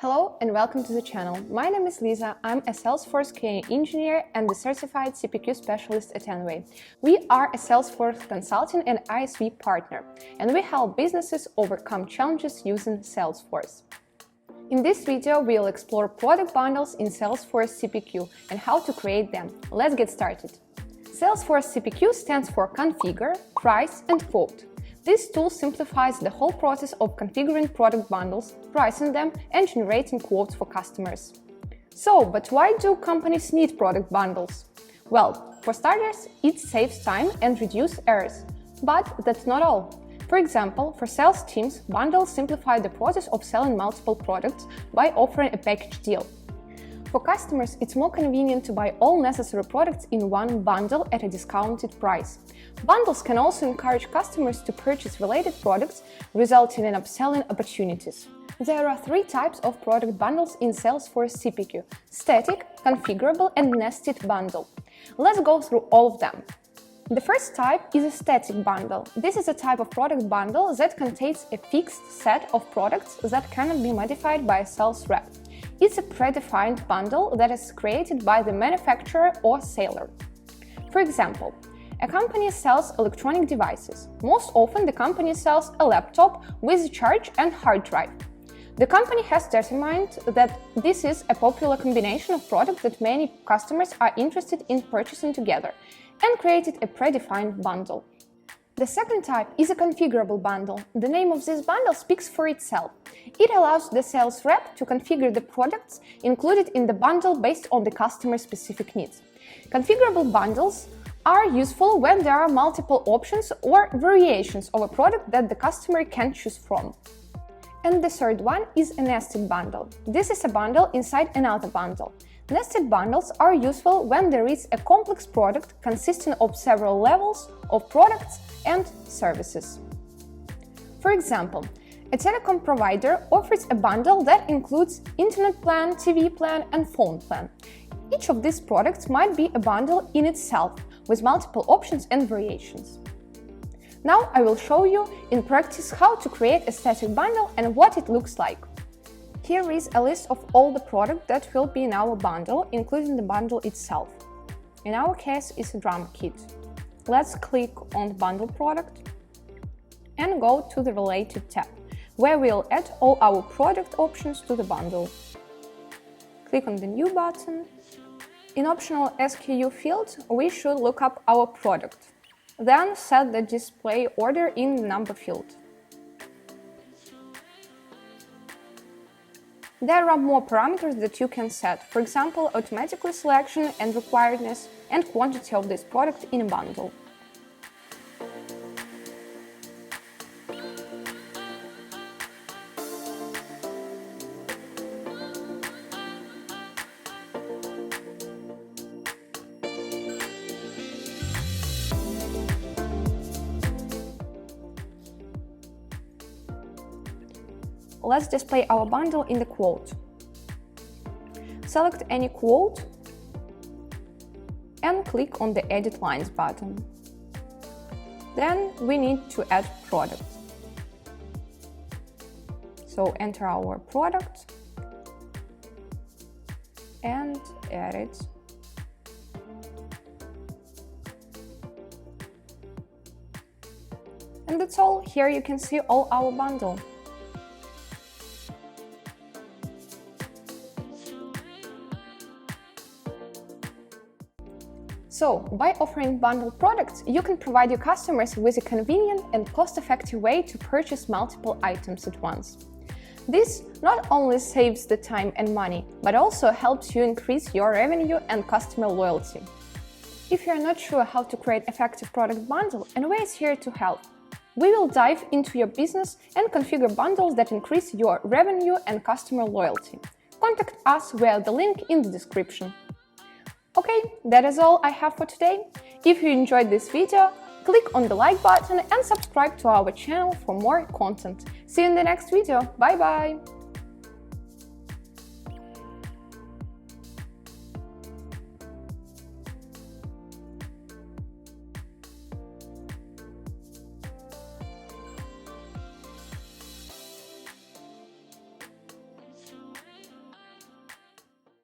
Hello and welcome to the channel. My name is Lisa, I'm a Salesforce QA engineer and the certified CPQ specialist at ENWAY. We are a Salesforce consulting and ISV partner, and we help businesses overcome challenges using Salesforce. In this video, we'll explore product bundles in Salesforce CPQ and how to create them. Let's get started. Salesforce CPQ stands for Configure, Price and Quote. This tool simplifies the whole process of configuring product bundles, pricing them, and generating quotes for customers. But why do companies need product bundles? Well, for starters, it saves time and reduces errors. But that's not all. For example, for sales teams, bundles simplify the process of selling multiple products by offering a package deal. For customers, it's more convenient to buy all necessary products in one bundle at a discounted price. Bundles can also encourage customers to purchase related products, resulting in upselling opportunities. There are three types of product bundles in Salesforce CPQ: static, configurable, and nested bundle. Let's go through all of them. The first type is a static bundle. This is a type of product bundle that contains a fixed set of products that cannot be modified by a sales rep. It's a predefined bundle that is created by the manufacturer or seller. For example, a company sells electronic devices. Most often, the company sells a laptop with a charge and hard drive. The company has determined that this is a popular combination of products that many customers are interested in purchasing together and created a predefined bundle. The second type is a configurable bundle. The name of this bundle speaks for itself. It allows the sales rep to configure the products included in the bundle based on the customer's specific needs. Configurable bundles are useful when there are multiple options or variations of a product that the customer can choose from. And the third one is a nested bundle. This is a bundle inside another bundle. Nested bundles are useful when there is a complex product consisting of several levels of products and services. For example, a telecom provider offers a bundle that includes internet plan, TV plan, and phone plan. Each of these products might be a bundle in itself, with multiple options and variations. Now I will show you in practice how to create a static bundle and what it looks like. Here is a list of all the products that will be in our bundle, including the bundle itself. In our case, it's a drum kit. Let's click on the bundle product and go to the related tab, where we'll add all our product options to the bundle. Click on the New button. In optional SKU field, we should look up our product. Then set the display order in the number field. There are more parameters that you can set, for example, automatically selection and requiredness and quantity of this product in a bundle. Let's display our bundle in the quote. Select any quote and click on the Edit Lines button. Then we need to add product. So enter our product and add it. And that's all. Here you can see all our bundle. So, by offering bundled products, you can provide your customers with a convenient and cost-effective way to purchase multiple items at once. This not only saves the time and money, but also helps you increase your revenue and customer loyalty. If you are not sure how to create effective product bundle, ENWAY is here to help. We will dive into your business and configure bundles that increase your revenue and customer loyalty. Contact us via the link in the description. Okay, that is all I have for today. If you enjoyed this video, click on the like button and subscribe to our channel for more content. See you in the next video. Bye bye!